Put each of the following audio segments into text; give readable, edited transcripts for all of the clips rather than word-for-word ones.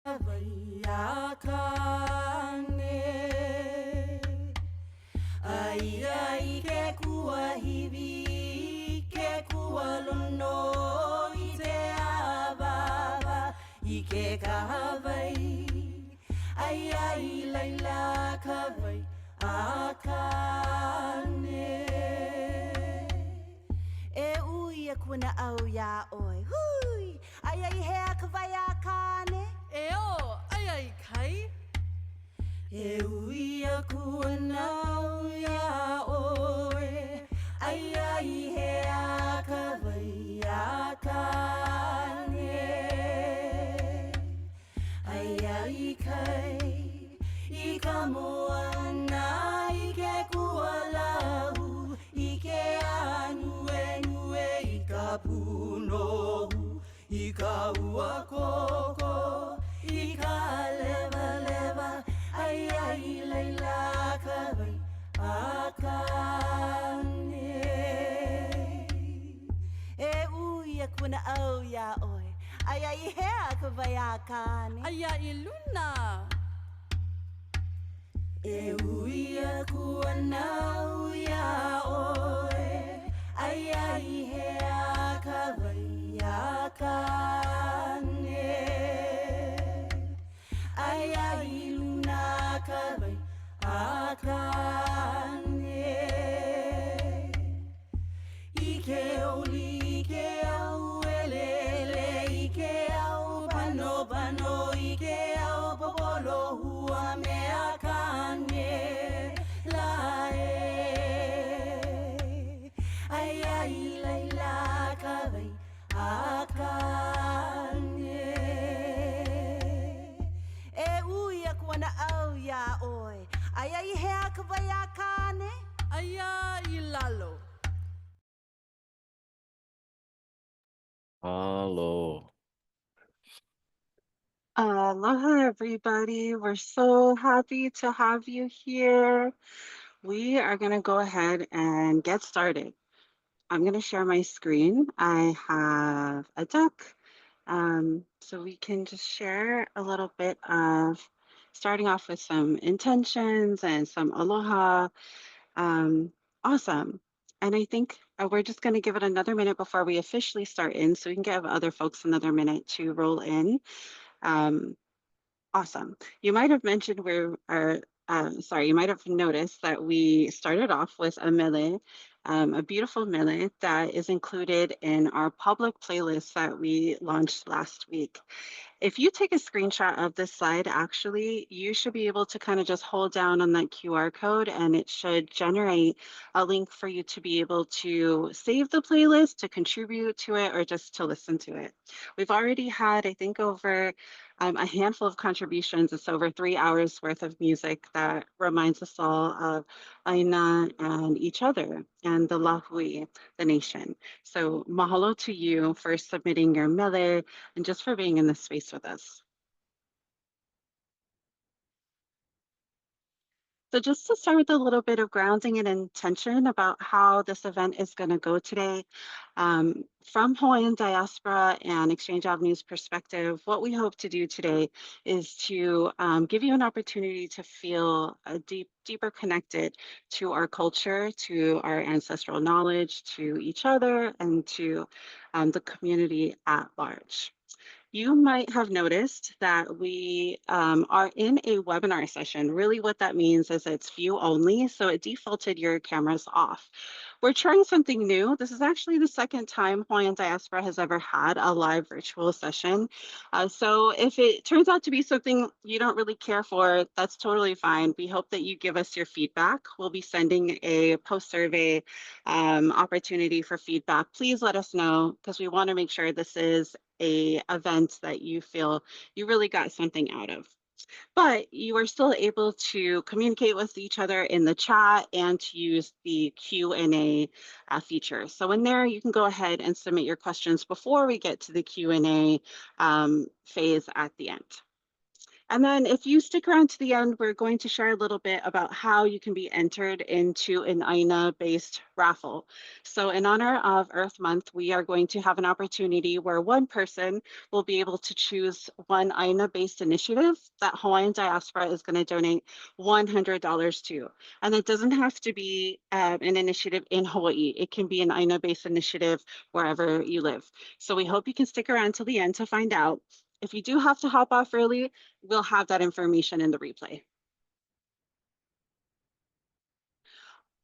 Ai ai ke kua hiwi, ke kua lono I te awava, I ke kahawai. Ai ai laila kawai a kane. E ui a kuna au ya oi, hui, ai ai hea kawai a kane. E o, ai ai kai. E ui a kuanau ia oe, ai ai hea kawai a kane. Ai ai kai, I ka moana, I ke kualau, I ke anue nue, I ka punohu, I ka ua koko, I ka leva leva, ai ai laila kawai a kane. E ui a kuna au ia oi, ai ai hea kawai a kane. Ai ai luna. E ui a kuanau ia oi, ai ai hea kawai a kane. Ai ai luna kawai a kane. I ke oli, I ke au elele, I ke au pano pano, I ke au popolo hua mea kane la e. Ai ai laila kawai a kane. E ui a kuana au ia oi, ai ai hea kawai a kane. Ai ai lalo. Hello. Aloha, everybody. We're so happy to have you here. We are going to go ahead and get started. I'm going to share my screen. I have a deck, so we can just share a little bit of starting off with some intentions and some aloha. Awesome. And I think we're just going to give it another minute before we officially start in, so we can give other folks another minute to roll in. Awesome. You might have mentioned you might have noticed that we started off with a mele, a beautiful mele that is included in our public playlist that we launched last week. If you take a screenshot of this slide, actually, you should be able to kind of just hold down on that QR code and it should generate a link for you to be able to save the playlist, to contribute to it, or just to listen to it. We've already had, I think, over a handful of contributions. It's over 3 hours worth of music that reminds us all of ʻāina and each other and the lahui, the nation. So mahalo to you for submitting your mele and just for being in this space with us. So just to start with a little bit of grounding and intention about how this event is going to go today, from Hawaiian Diaspora and Exchange Avenue's perspective, what we hope to do today is to give you an opportunity to feel deeper connected to our culture, to our ancestral knowledge, to each other, and to the community at large. You might have noticed that we are in a webinar session. Really what that means is it's view only, so it defaulted your cameras off. We're trying something new. This is actually the second time Hawaiian Diaspora has ever had a live virtual session. So if it turns out to be something you don't really care for, that's totally fine. We hope that you give us your feedback. We'll be sending a post-survey opportunity for feedback. Please let us know because we want to make sure this is a event that you feel you really got something out of. But you are still able to communicate with each other in the chat and to use the Q&A feature. So in there, you can go ahead and submit your questions before we get to the Q&A phase at the end. And then if you stick around to the end, we're going to share a little bit about how you can be entered into an ʻāina-based raffle. So in honor of Earth Month, we are going to have an opportunity where one person will be able to choose one ʻāina-based initiative that Hawaiian Diaspora is going to donate $100 to. And it doesn't have to be an initiative in Hawaii. It can be an ʻāina-based initiative wherever you live. So we hope you can stick around till the end to find out. If you do have to hop off early, we'll have that information in the replay.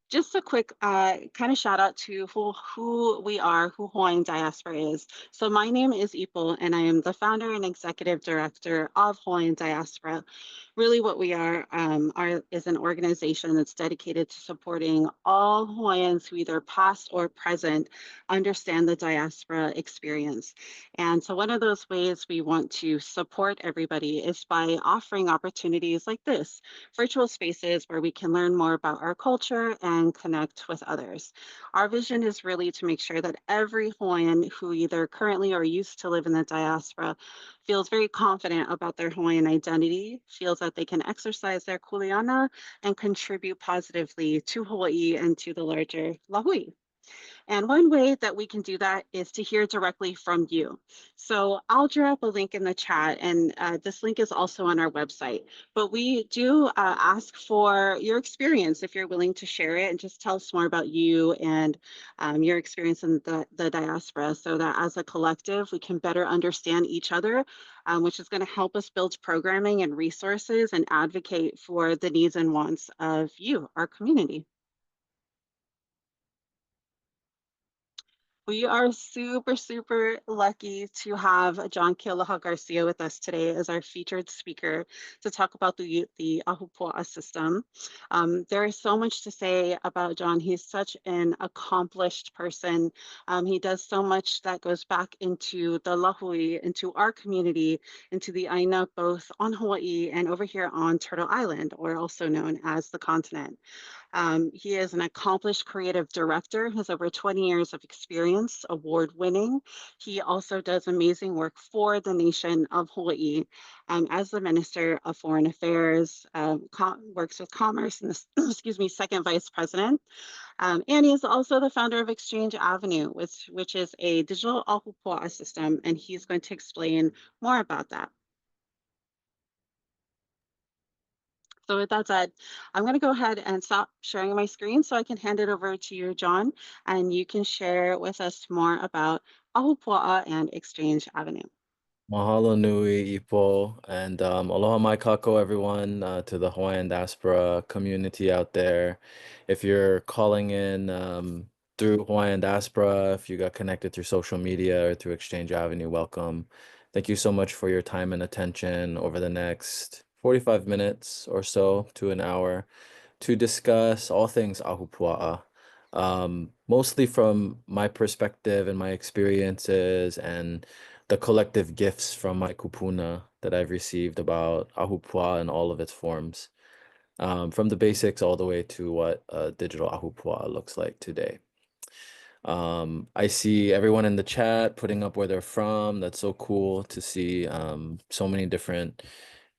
Just a quick kind of shout out to who we are, who Hawaiian Diaspora is. So my name is Ipo, and I am the founder and executive director of Hawaiian Diaspora. Really what we are is an organization that's dedicated to supporting all Hawaiians who either past or present understand the diaspora experience. And so one of those ways we want to support everybody is by offering opportunities like this, virtual spaces where we can learn more about our culture and connect with others. Our vision is really to make sure that every Hawaiian who either currently or used to live in the diaspora feels very confident about their Hawaiian identity, feels that they can exercise their kuleana and contribute positively to Hawaii and to the larger Lahui. And one way that we can do that is to hear directly from you. So I'll drop a link in the chat, and this link is also on our website. But we do ask for your experience if you're willing to share it and just tell us more about you and your experience in the diaspora so that as a collective, we can better understand each other, which is going to help us build programming and resources and advocate for the needs and wants of you, our community. We are super, super lucky to have John Kealoha Garcia with us today as our featured speaker to talk about the Ahupuaʻa system. There is so much to say about John. He's such an accomplished person. He does so much that goes back into the Lahui, into our community, into the ʻāina, both on Hawaii and over here on Turtle Island, or also known as the continent. He is an accomplished creative director, has over 20 years of experience, award winning. He also does amazing work for the nation of Hawaii as the Minister of Foreign Affairs, works with Commerce and the, excuse me, second vice president. And he is also the founder of Exchange Avenue, which is a digital Ahupuaʻa system, and he's going to explain more about that. So with that said, I'm going to go ahead and stop sharing my screen so I can hand it over to you, John, and you can share with us more about Ahupuaʻa and Exchange Avenue. Mahalo nui, Ipo, and aloha mai kako, everyone, to the Hawaiian diaspora community out there. If you're calling in through Hawaiian diaspora, if you got connected through social media or through Exchange Avenue, welcome. Thank you so much for your time and attention over the next 45 minutes or so to an hour to discuss all things Ahupuaʻa. Mostly from my perspective and my experiences and the collective gifts from my kupuna that I've received about Ahupuaʻa and all of its forms, from the basics all the way to what digital Ahupuaʻa looks like today. I see everyone in the chat putting up where they're from. That's so cool to see so many different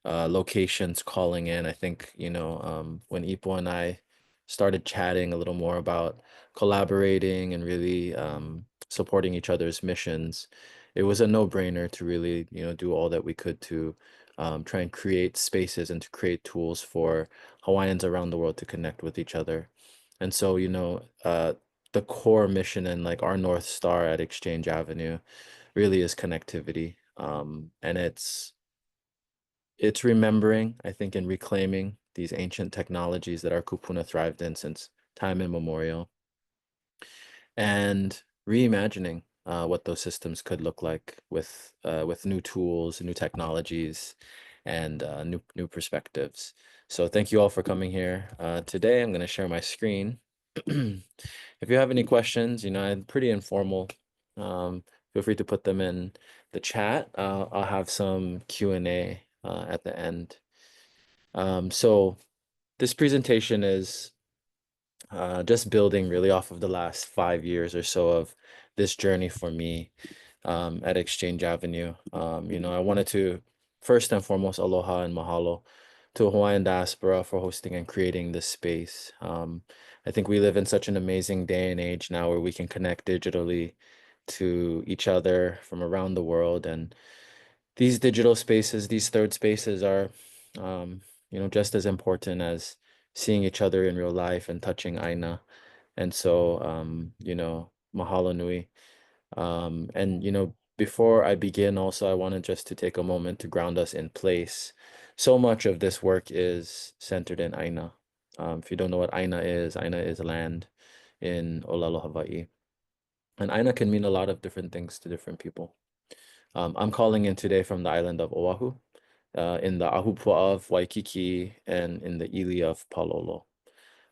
locations calling in. I think, when Ipo and I started chatting a little more about collaborating and really supporting each other's missions, it was a no-brainer to really, do all that we could to try and create spaces and to create tools for Hawaiians around the world to connect with each other. And so, the core mission and like our North Star at Exchange Avenue really is connectivity. And it's remembering, I think, and reclaiming these ancient technologies that our kupuna thrived in since time immemorial, and reimagining what those systems could look like with new tools, new technologies, and new perspectives. So thank you all for coming here. Today, I'm going to share my screen. If you have any questions, I'm pretty informal. Feel free to put them in the chat. I'll have some Q&A at the end. So this presentation is just building really off of the last 5 years or so of this journey for me at Exchange Avenue. I wanted to first and foremost, aloha and mahalo to Hawaiian Diaspora for hosting and creating this space. I think we live in such an amazing day and age now where we can connect digitally to each other from around the world. And these digital spaces, these third spaces are, just as important as seeing each other in real life and touching ʻāina. And so, mahalo nui. And before I begin, also, I wanted just to take a moment to ground us in place. So much of this work is centered in ʻāina. If you don't know what ʻāina is land in Olelo, Hawaii. And ʻāina can mean a lot of different things to different people. I'm calling in today from the island of Oahu, in the Ahupuaʻa of Waikiki, and in the ili of Palolo.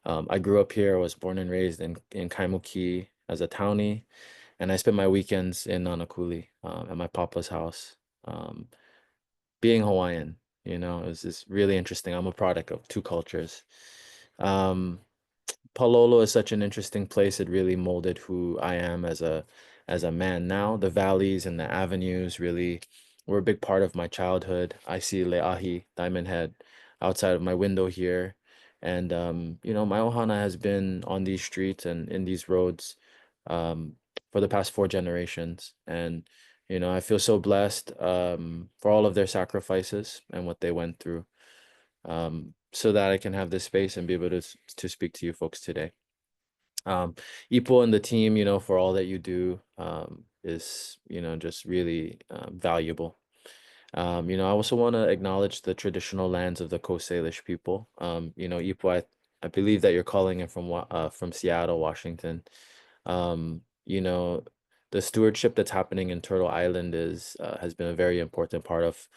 I grew up here. I was born and raised in Kaimuki as a townie, and I spent my weekends in Nanakuli at my papa's house. Being Hawaiian, is really interesting. I'm a product of two cultures. Palolo is such an interesting place. It really molded who I am as a man now. The valleys and the avenues really were a big part of my childhood. I see Leahi, Diamond Head, outside of my window here. And my ohana has been on these streets and in these roads for the past 4 generations. And I feel so blessed for all of their sacrifices and what they went through. So that I can have this space and be able to speak to you folks today. Ipo and the team, for all that you do is, just really valuable. I also want to acknowledge the traditional lands of the Coast Salish people. Ipo, I believe that you're calling in from Seattle, Washington. The stewardship that's happening in Turtle Island has been a very important part of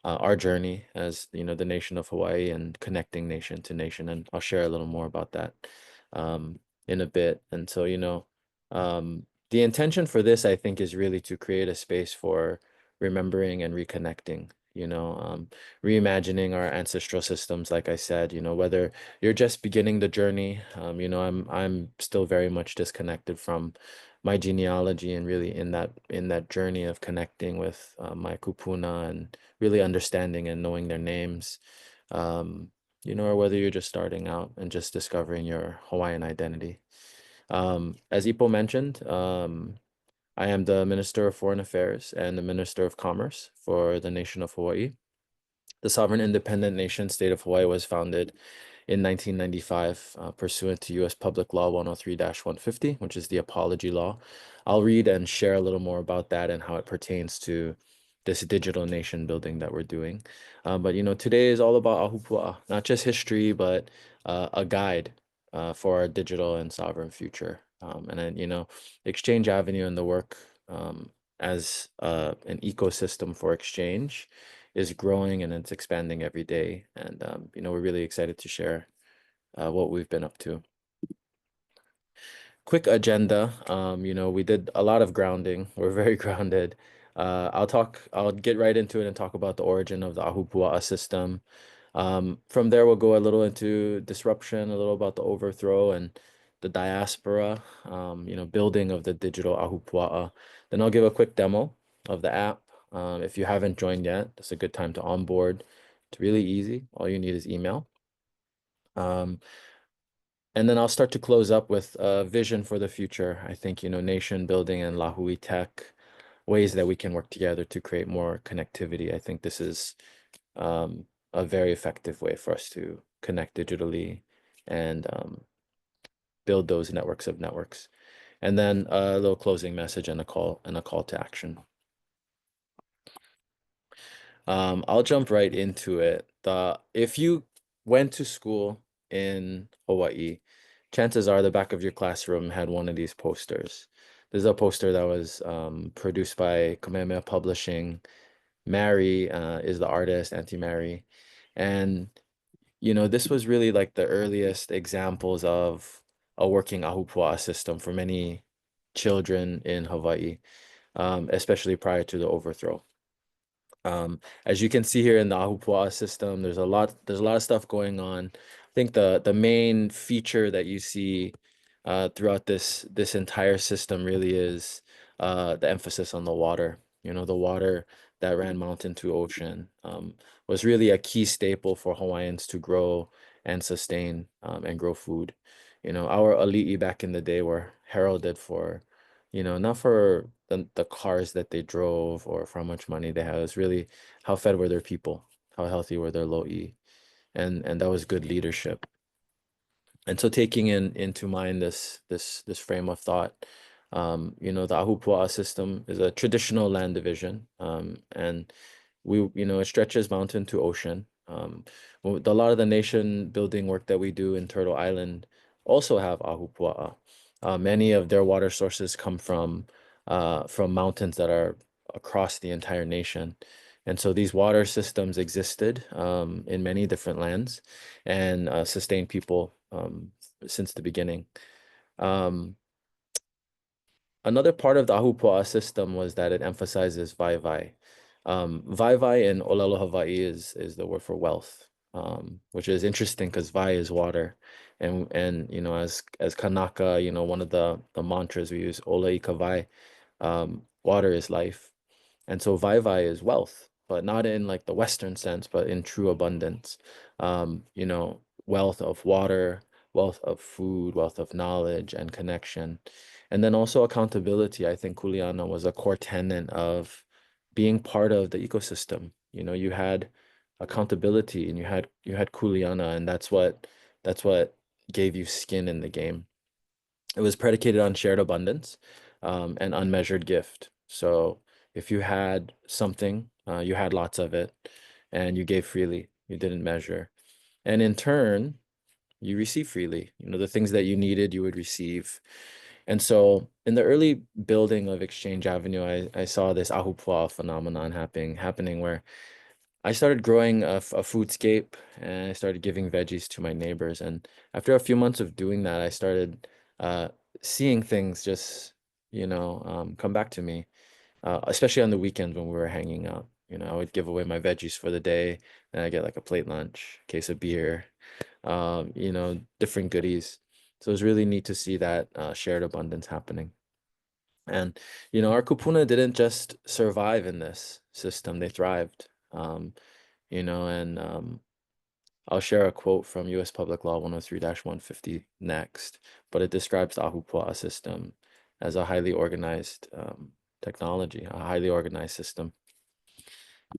our journey as the nation of Hawaii and connecting nation to nation, and I'll share a little more about that in a bit. And so the intention for this, I think, is really to create a space for remembering and reconnecting, reimagining our ancestral systems. Like I said, whether you're just beginning the journey, I'm still very much disconnected from my genealogy and really in that journey of connecting with my kupuna and really understanding and knowing their names, or whether you're just starting out and just discovering your Hawaiian identity. As Ipo mentioned, I am the Minister of Foreign Affairs and the Minister of Commerce for the nation of Hawaii. The sovereign independent nation state of Hawaii was founded in 1995, pursuant to U.S. Public Law 103-150, which is the apology law. I'll read and share a little more about that and how it pertains to this digital nation building that we're doing. But today is all about Ahupuaʻa, not just history, but a guide for our digital and sovereign future. And then, Exchange Avenue and the work as an ecosystem for exchange is growing and it's expanding every day. And, we're really excited to share what we've been up to. Quick agenda. We did a lot of grounding. We're very grounded. I'll get right into it and talk about the origin of the Ahupuaʻa system. From there, we'll go a little into disruption, a little about the overthrow and the diaspora, building of the digital Ahupuaʻa. Then I'll give a quick demo of the app. If you haven't joined yet, it's a good time to onboard. It's really easy. All you need is email. And then I'll start to close up with a vision for the future. I think, nation building and Lahui tech, ways that we can work together to create more connectivity. I think this is a very effective way for us to connect digitally and build those networks of networks. And then a little closing message and a call to action. I'll jump right into it. If you went to school in Hawaii, chances are the back of your classroom had one of these posters. This is a poster that was produced by Kamehameha Publishing. Mary is the artist, Auntie Mary. And, this was really like the earliest examples of a working Ahupuaʻa system for many children in Hawaii, especially prior to the overthrow. As you can see here in the Ahupuaʻa system, there's a lot of stuff going on. I think the main feature that you see throughout this entire system really is the emphasis on the water. The water that ran mountain to ocean, was really a key staple for Hawaiians to grow and sustain and grow food. You know, our ali'i back in the day were heralded for, you know, not for the cars that they drove or for how much money they had. It was really how fed were their people, how healthy were their lo'i, and that was good leadership. And so taking into mind this frame of thought, you know, the Ahupuaʻa system is a traditional land division, and it stretches mountain to ocean. A lot of the nation building work that we do in Turtle Island also have Ahupuaʻa. Many of their water sources come from mountains that are across the entire nation. And so these water systems existed in many different lands and sustained people since the beginning. Another part of the Ahupuaʻa system was that it emphasizes vai. Vai in Olelo Hawaii is the word for wealth, which is interesting because vai is water. And you know, as Kanaka, you know, one of the mantras we use, Ola ika vai, water is life. And so vai is wealth, but not in like the Western sense, but in true abundance. You know, wealth of water, wealth of food, wealth of knowledge and connection. And then also accountability. I think kuleana was a core tenet of being part of the ecosystem. You know, you had accountability and you had kuleana, and that's what gave you skin in the game. It was predicated on shared abundance and unmeasured gift. So if you had something, you had lots of it, and you gave freely. You didn't measure. And in turn, you receive freely. You know, the things that you needed, you would receive. And so in the early building of Exchange Avenue, I saw this Ahupuaʻa phenomenon happening where I started growing a foodscape and I started giving veggies to my neighbors. And after a few months of doing that, I started seeing things just, you know, come back to me, especially on the weekends when we were hanging out. You know, I would give away my veggies for the day, and I get like a plate lunch, case of beer, you know, different goodies. So it was really neat to see that shared abundance happening. And, you know, our kupuna didn't just survive in this system, they thrived. You know, and I'll share a quote from US Public Law 103-150 next, but it describes the Ahupuaʻa system as a highly organized technology, a highly organized system.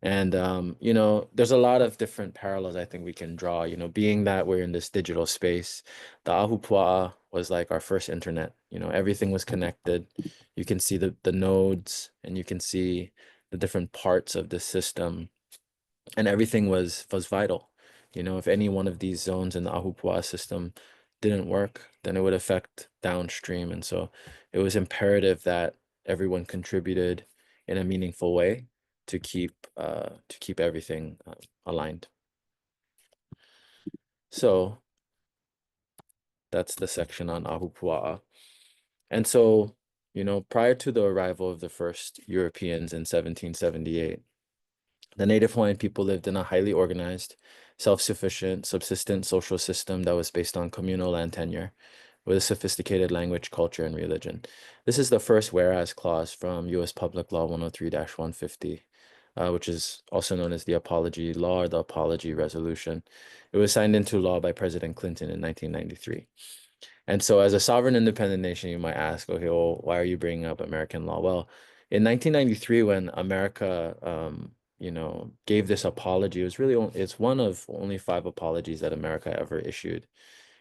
And, you know, there's a lot of different parallels I think we can draw, you know, being that we're in this digital space. The Ahupuaʻa was like our first internet, you know, everything was connected. You can see the nodes and you can see the different parts of the system, and everything was vital. You know, if any one of these zones in the Ahupuaʻa system didn't work, then it would affect downstream. And so it was imperative that everyone contributed in a meaningful way to keep everything aligned. So that's the section on Ahupuaʻa. And so, you know, prior to the arrival of the first Europeans in 1778, the Native Hawaiian people lived in a highly organized, self-sufficient, subsistent social system that was based on communal land tenure with a sophisticated language, culture, and religion. This is the first whereas clause from US Public Law 103-150, which is also known as the Apology Law or the Apology Resolution. It was signed into law by President Clinton in 1993. And so as a sovereign independent nation, you might ask, okay, well, why are you bringing up American law? Well, in 1993, when America, you know, gave this apology, it was really, it's one of only 5 apologies that America ever issued.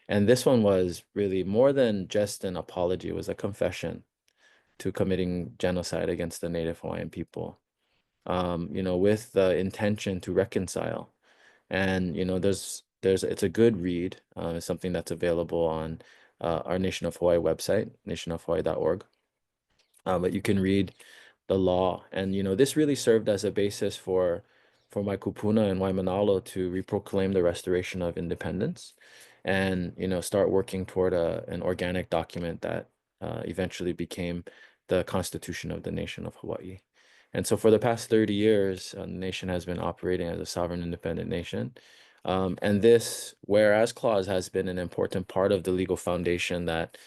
And this one was really more than just an apology. It was a confession to committing genocide against the Native Hawaiian people, you know, with the intention to reconcile. And, you know, it's a good read. It's something that's available on our Nation of Hawaii website, nationofhawaii.org. But you can read the law. And, you know, this really served as a basis for my kupuna and Waimanalo to reproclaim the restoration of independence and, you know, start working toward an organic document that eventually became the Constitution of the Nation of Hawaii. And so for the past 30 years, the nation has been operating as a sovereign independent nation. And this whereas clause has been an important part of the legal foundation that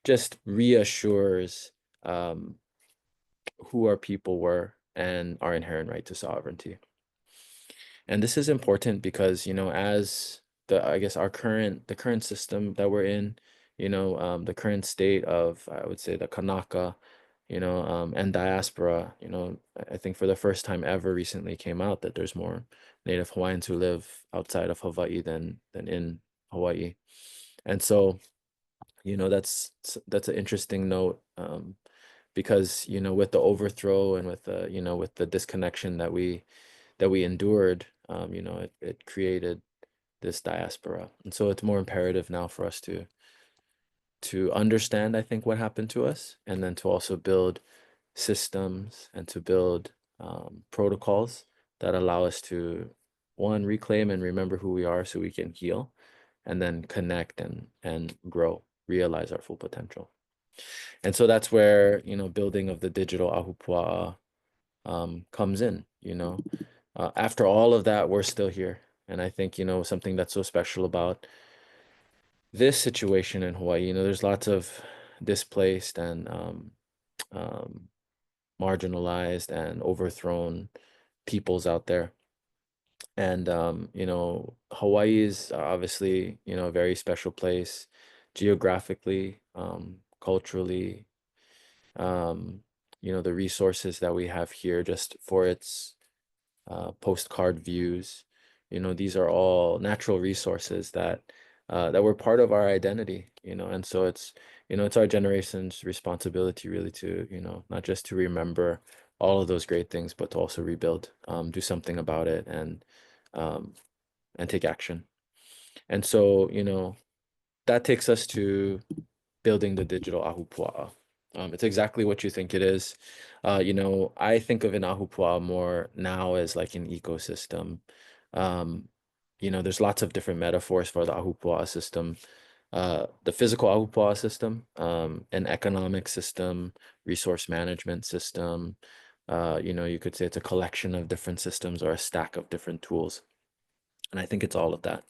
just reassures who our people were and our inherent right to sovereignty. And this is important because, you know, as I guess the current system that we're in, you know, the current state of, I would say, the Kanaka, you know, and diaspora, you know, I think for the first time ever recently came out that there's more Native Hawaiians who live outside of Hawaii than in Hawaii. And so, you know, that's an interesting note, because, you know, with the overthrow and with the, you know, with the disconnection that we endured, you know, it created this diaspora. And so it's more imperative now for us to understand, I think, what happened to us, and then to also build systems and to build protocols that allow us to, one, reclaim and remember who we are so we can heal, and then connect and grow, realize our full potential. And so that's where, you know, building of the digital Ahupuaʻa comes in, you know. After all of that, we're still here. And I think, you know, something that's so special about this situation in Hawaii, you know, there's lots of displaced and marginalized and overthrown peoples out there. And, you know, Hawaii is obviously, you know, a very special place geographically, culturally, you know, the resources that we have here just for its postcard views, you know, these are all natural resources that that were part of our identity, you know. And so it's, you know, it's our generation's responsibility really to, you know, not just to remember all of those great things, but to also rebuild, do something about it, um, and take action. And so, you know, that takes us to building the digital Ahupuaʻa. It's exactly what you think it is. You know, I think of an Ahupuaʻa more now as like an ecosystem. Um, you know, there's lots of different metaphors for the Ahupuaʻa system. The physical Ahupuaʻa system, an economic system, resource management system. You know, you could say it's a collection of different systems or a stack of different tools. And I think it's all of that.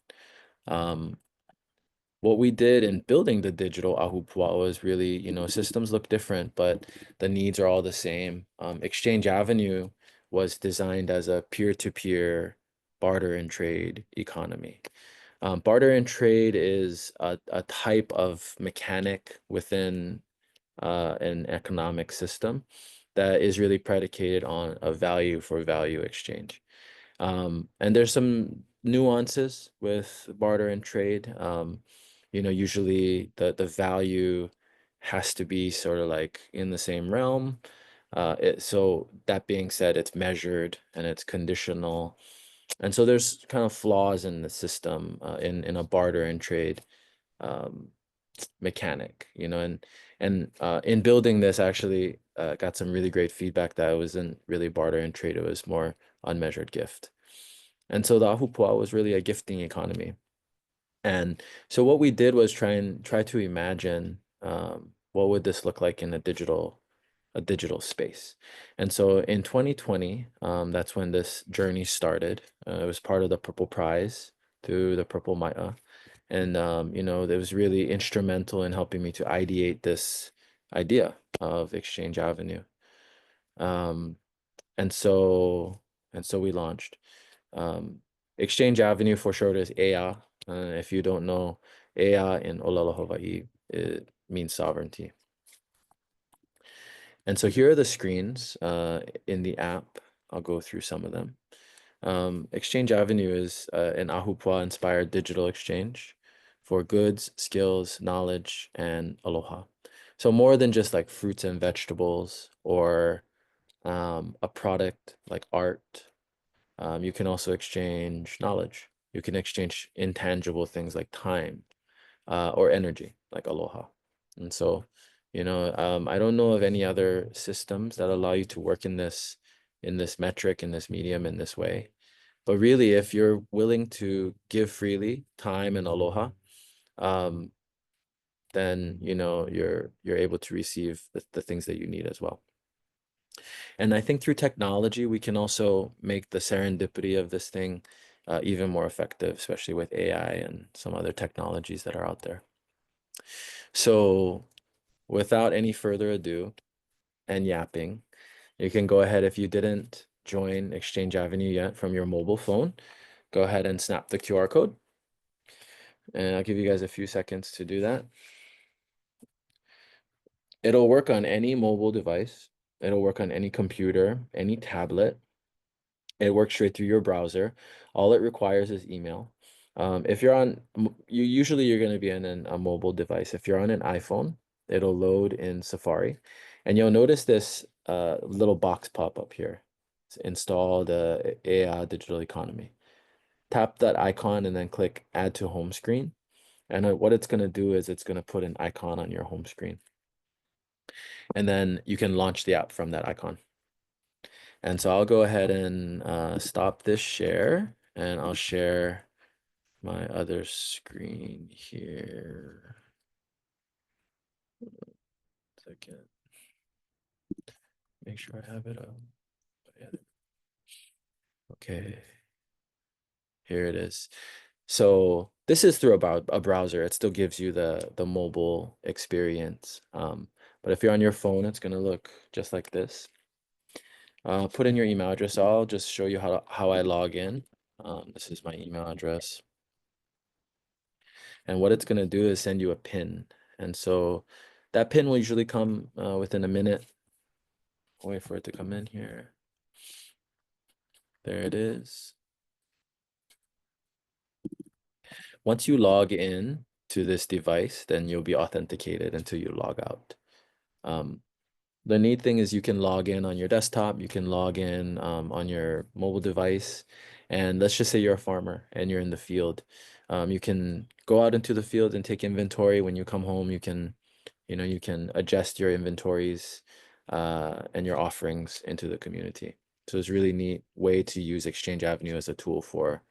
What we did in building the digital Ahupuaʻa was really, you know, systems look different, but the needs are all the same. Exchange Avenue was designed as a peer-to-peer barter and trade economy. Barter and trade is a type of mechanic within an economic system that is really predicated on a value for value exchange. And there's some nuances with barter and trade. You know, usually the value has to be sort of like in the same realm. So that being said, it's measured and it's conditional. And so there's kind of flaws in the system, in a barter and trade um, mechanic, you know. And in building this, I actually got some really great feedback that it wasn't really barter and trade, it was more unmeasured gift. And so the Ahupuaʻa was really a gifting economy. And so what we did was try to imagine, what would this look like in a digital space. And so in 2020, that's when this journey started. It was part of the Purple Prize through the Purple Mai'a. And, you know, it was really instrumental in helping me to ideate this idea of Exchange Avenue. And so we launched. Exchange Avenue for short is ʻEA. If you don't know, ʻEA in ʻŌlelo Hawaii, it means sovereignty. And so here are the screens in the app. I'll go through some of them. Exchange Avenue is an Ahupuaʻa inspired digital exchange for goods, skills, knowledge, and aloha. So more than just like fruits and vegetables or a product like art. You can also exchange knowledge. You can exchange intangible things like time or energy, like aloha. And so, you know, I don't know of any other systems that allow you to work in this metric, in this medium, in this way. But really, if you're willing to give freely time and aloha, then, you know, you're able to receive the things that you need as well. And I think through technology, we can also make the serendipity of this thing even more effective, especially with AI and some other technologies that are out there. So without any further ado and yapping, You can go ahead, if you didn't join Exchange Avenue yet from your mobile phone, go ahead and snap the QR code. And I'll give you guys a few seconds to do that. It'll work on any mobile device. It'll work on any computer, any tablet. It works straight through your browser. All it requires is email. If you're on, usually you're going to be on a mobile device. If you're on an iPhone, it'll load in Safari. And you'll notice this little box pop up here. It's install the ʻAʻa digital economy. Tap that icon and then click add to home screen. And what it's going to do is it's going to put an icon on your home screen. And then you can launch the app from that icon. And so I'll go ahead and stop this share, and I'll share my other screen here. Second. Make sure I have it up. Okay. Here it is. So this is through a browser. It still gives you the mobile experience. But if you're on your phone, it's going to look just like this. Put in your email address. I'll just show you how I log in. This is my email address. And what it's going to do is send you a PIN. And so that PIN will usually come within a minute. I'll wait for it to come in here. There it is. Once you log in to this device, then you'll be authenticated until you log out. The neat thing is you can log in on your desktop, you can log in on your mobile device, and let's just say you're a farmer and you're in the field. You can go out into the field and take inventory. When you come home, you can adjust your inventories and your offerings into the community. So it's a really neat way to use Exchange Avenue as a tool for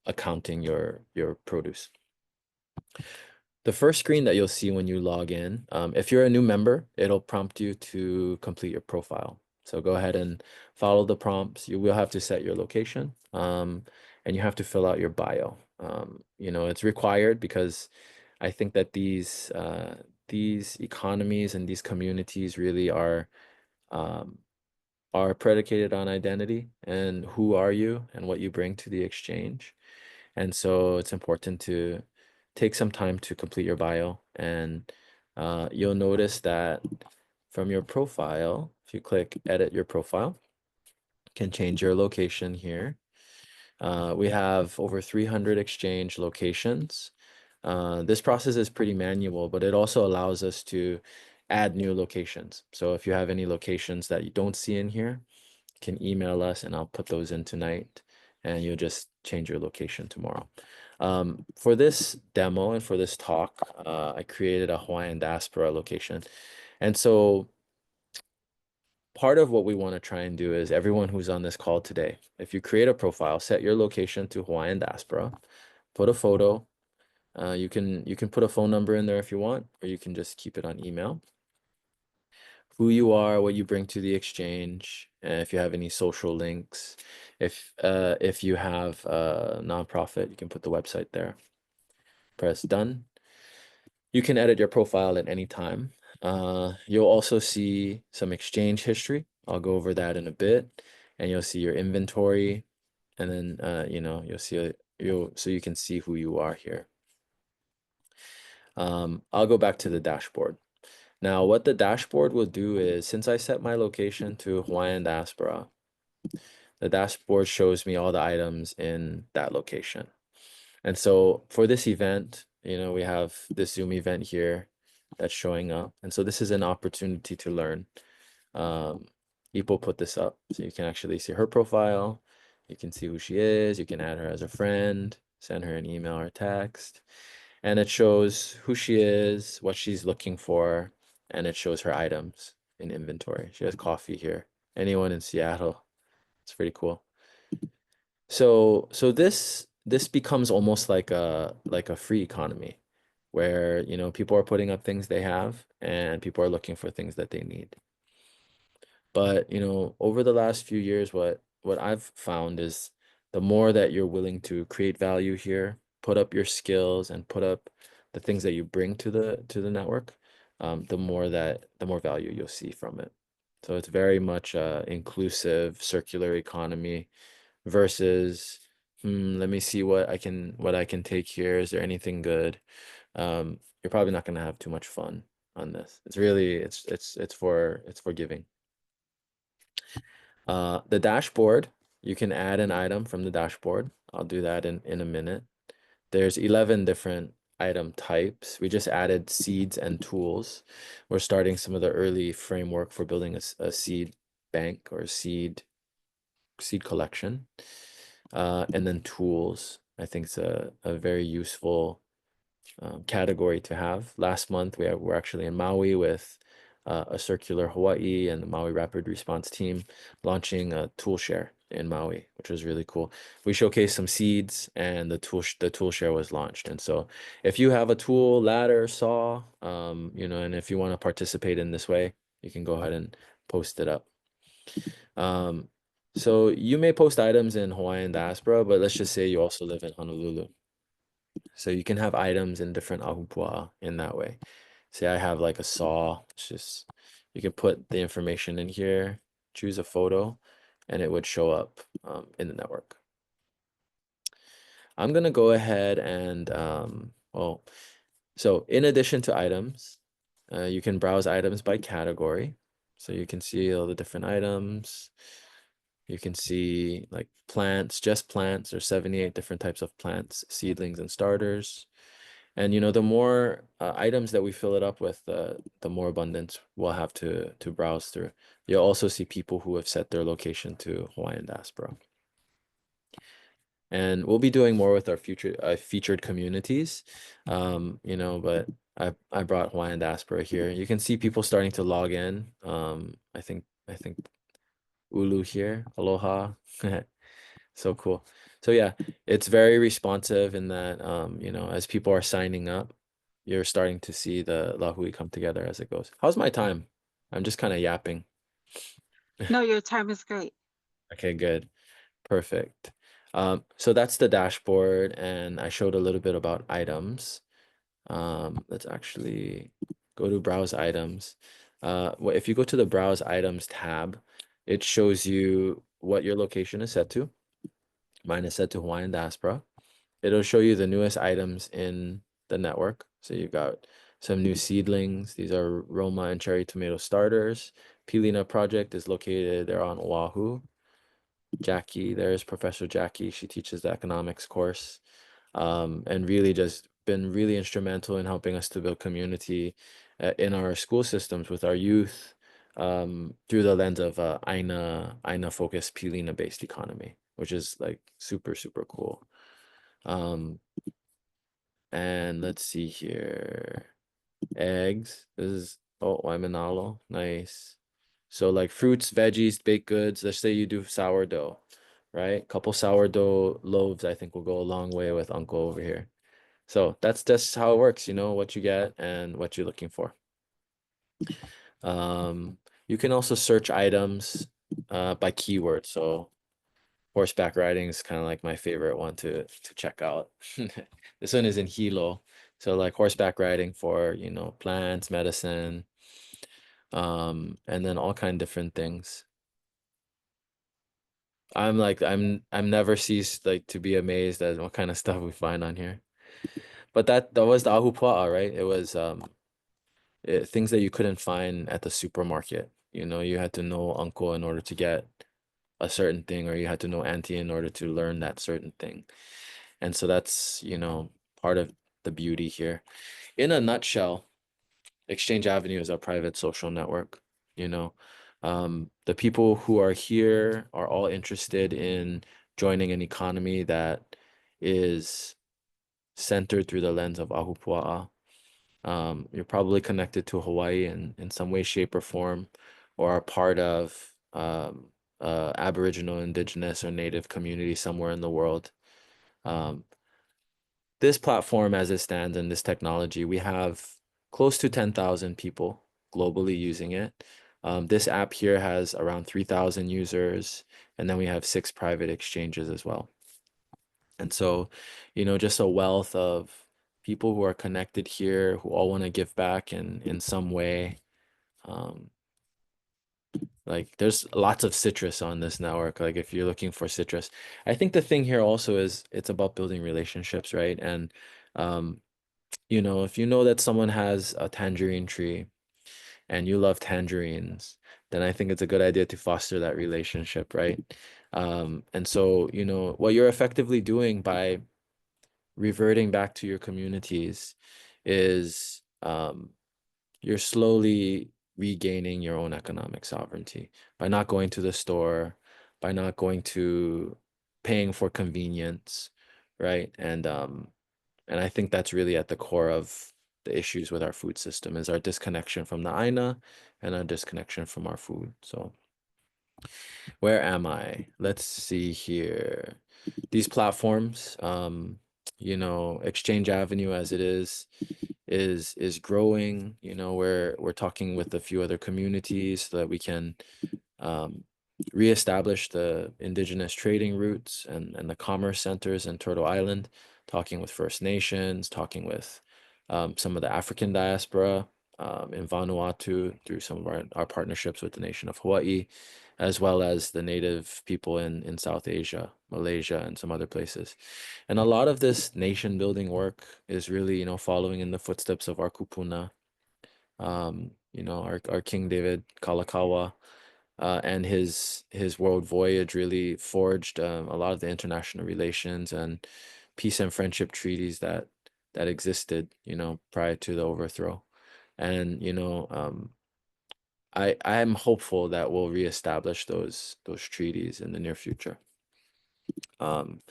accounting your produce. The first screen that you'll see when you log in, if you're a new member, it'll prompt you to complete your profile. So go ahead and follow the prompts. You will have to set your location, and you have to fill out your bio. It's required because I think that these economies and these communities really are predicated on identity and who are you and what you bring to the exchange. And so it's important to take some time to complete your bio. And you'll notice that from your profile, if you click edit your profile, you can change your location here. We have over 300 exchange locations. This process is pretty manual, but it also allows us to add new locations. So if you have any locations that you don't see in here, you can email us and I'll put those in tonight, and you'll just change your location tomorrow. For this demo and for this talk, I created a Hawaiian Diaspora location. And so part of what we want to try and do is everyone who's on this call today, if you create a profile, set your location to Hawaiian Diaspora, put a photo. You can put a phone number in there if you want, or you can just keep it on email. Who you are, what you bring to the exchange, and if you have any social links. If you have a nonprofit, you can put the website there. Press done. You can edit your profile at any time. You'll also see some exchange history. I'll go over that in a bit, and you'll see your inventory, and then you'll see so you can see who you are here. I'll go back to the dashboard. Now, what the dashboard will do is, since I set my location to Hawaiian Diaspora, the dashboard shows me all the items in that location. And so for this event, we have this Zoom event here that's showing up. And so this is an opportunity to learn. Ipo put this up, so you can actually see her profile. You can see who she is. You can add her as a friend, send her an email or text. And it shows who she is, what she's looking for, and it shows her items in inventory. She has coffee here. Anyone in Seattle? It's pretty cool. So this becomes almost like a free economy where people are putting up things they have and people are looking for things that they need. But over the last few years, what I've found is the more that you're willing to create value here, put up your skills and put up the things that you bring to the network, the more value you'll see from it. So it's very much inclusive circular economy versus let me see what I can take here. Is there anything good? You're probably not going to have too much fun on this. It's really it's for giving. The dashboard, you can add an item from the dashboard. I'll do that in a minute. There's 11 different item types. We just added seeds and tools. We're starting some of the early framework for building a seed bank or seed collection. And then tools, I think it's a very useful category to have. Last month, we're actually in Maui with a Circular Hawaii and the Maui Rapid Response team launching a tool share in Maui, which was really cool. We showcased some seeds and the tool share was launched. And so if you have a tool, ladder, saw, and if you want to participate in this way, you can go ahead and post it up. So you may post items in Hawaiian diaspora, but let's just say you also live in Honolulu. So you can have items in different ahupuaʻa in that way. Say I have like a saw, it's just, you can put the information in here, choose a photo, and it would show up in the network. I'm gonna go ahead and, so in addition to items, you can browse items by category. So you can see all the different items. You can see like plants, just plants. There's 78 different types of plants, seedlings, and starters. And the more items that we fill it up with, the more abundance we'll have to browse through. You'll also see people who have set their location to Hawaiian diaspora. And we'll be doing more with our future featured communities, but I brought Hawaiian diaspora here. You can see people starting to log in. I think Ulu here, aloha. So cool. So yeah, it's very responsive in that, as people are signing up, you're starting to see the lahui come together as it goes. How's my time? I'm just kind of yapping. No, your time is great. Okay, good. Perfect. So that's the dashboard, and I showed a little bit about items. Let's actually go to browse items. If you go to the browse items tab, it shows you what your location is set to. Mine is set to Hawaiian diaspora. It'll show you the newest items in the network. So you've got some new seedlings. These are Roma and cherry tomato starters. Pilina project is located there on Oahu. Jackie, there's Professor Jackie. She teaches the economics course, and really just been really instrumental in helping us to build community in our school systems with our youth through the lens of ʻāina focused Pilina based economy, which is like super, super cool. And let's see here. Eggs. This is waimanalo. Nice. So like fruits, veggies, baked goods. Let's say you do sourdough, right? Couple sourdough loaves, I think will go a long way with Uncle over here. So that's just how it works, what you get and what you're looking for. You can also search items by keyword. So horseback riding is kind of like my favorite one to check out. This one is in Hilo. So like horseback riding for, plants, medicine, and then all kind of different things. I'm never ceased like to be amazed at what kind of stuff we find on here. But that was the Ahupuaʻa, right? It was things that you couldn't find at the supermarket. You had to know uncle in order to get a certain thing, or you had to know auntie in order to learn that certain thing. And so that's, part of the beauty here. In a nutshell, Exchange Avenue is a private social network. The people who are here are all interested in joining an economy that is centered through the lens of Ahupuaʻa. You're probably connected to Hawaii in some way, shape, or form, or are part of Aboriginal, Indigenous, or Native community somewhere in the world. This platform, as it stands, and this technology, we have close to 10,000 people globally using it. This app here has around 3,000 users, and then we have 6 private exchanges as well. And so, just a wealth of people who are connected here, who all want to give back in some way. Like there's lots of citrus on this network. Like if you're looking for citrus, I think the thing here also is it's about building relationships, right? And um, if you know that someone has a tangerine tree and you love tangerines, then I think it's a good idea to foster that relationship, right? And so, what you're effectively doing by reverting back to your communities is you're slowly regaining your own economic sovereignty by not going to the store, by not going to paying for convenience, right? And I think that's really at the core of the issues with our food system is our disconnection from the ʻāina and our disconnection from our food. So where am I? Let's see here. These platforms, Exchange Avenue as it is growing. We're talking with a few other communities so that we can um, reestablish the indigenous trading routes and the commerce centers in Turtle Island, talking with First Nations, talking with some of the African diaspora in Vanuatu through some of our partnerships with the nation of Hawaii, as well as the native people in South Asia, Malaysia, and some other places. And a lot of this nation building work is really, following in the footsteps of our kupuna, our King David Kalakaua, and his world voyage really forged a lot of the international relations and peace and friendship treaties that existed, prior to the overthrow. And I'm hopeful that we'll reestablish those treaties in the near future. Um,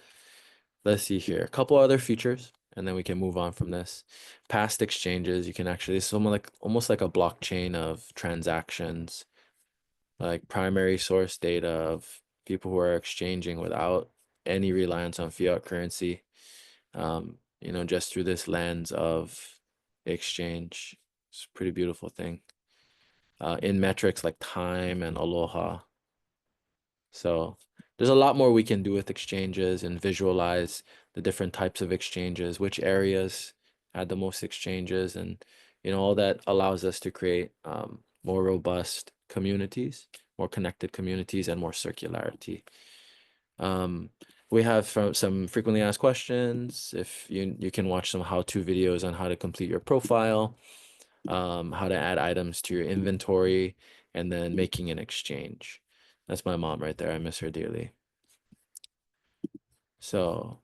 let's see here, a couple other features, and then we can move on from this. Past exchanges, you can actually, it's almost like a blockchain of transactions, like primary source data of people who are exchanging without any reliance on fiat currency, just through this lens of exchange. It's a pretty beautiful thing. In metrics like time and aloha. So there's a lot more we can do with exchanges and visualize the different types of exchanges, which areas had the most exchanges, and all that allows us to create more robust communities, more connected communities, and more circularity. We have some frequently asked questions. If you can watch some how-to videos on how to complete your profile, how to add items to your inventory, and then making an exchange. That's my mom right there. I miss her dearly. So,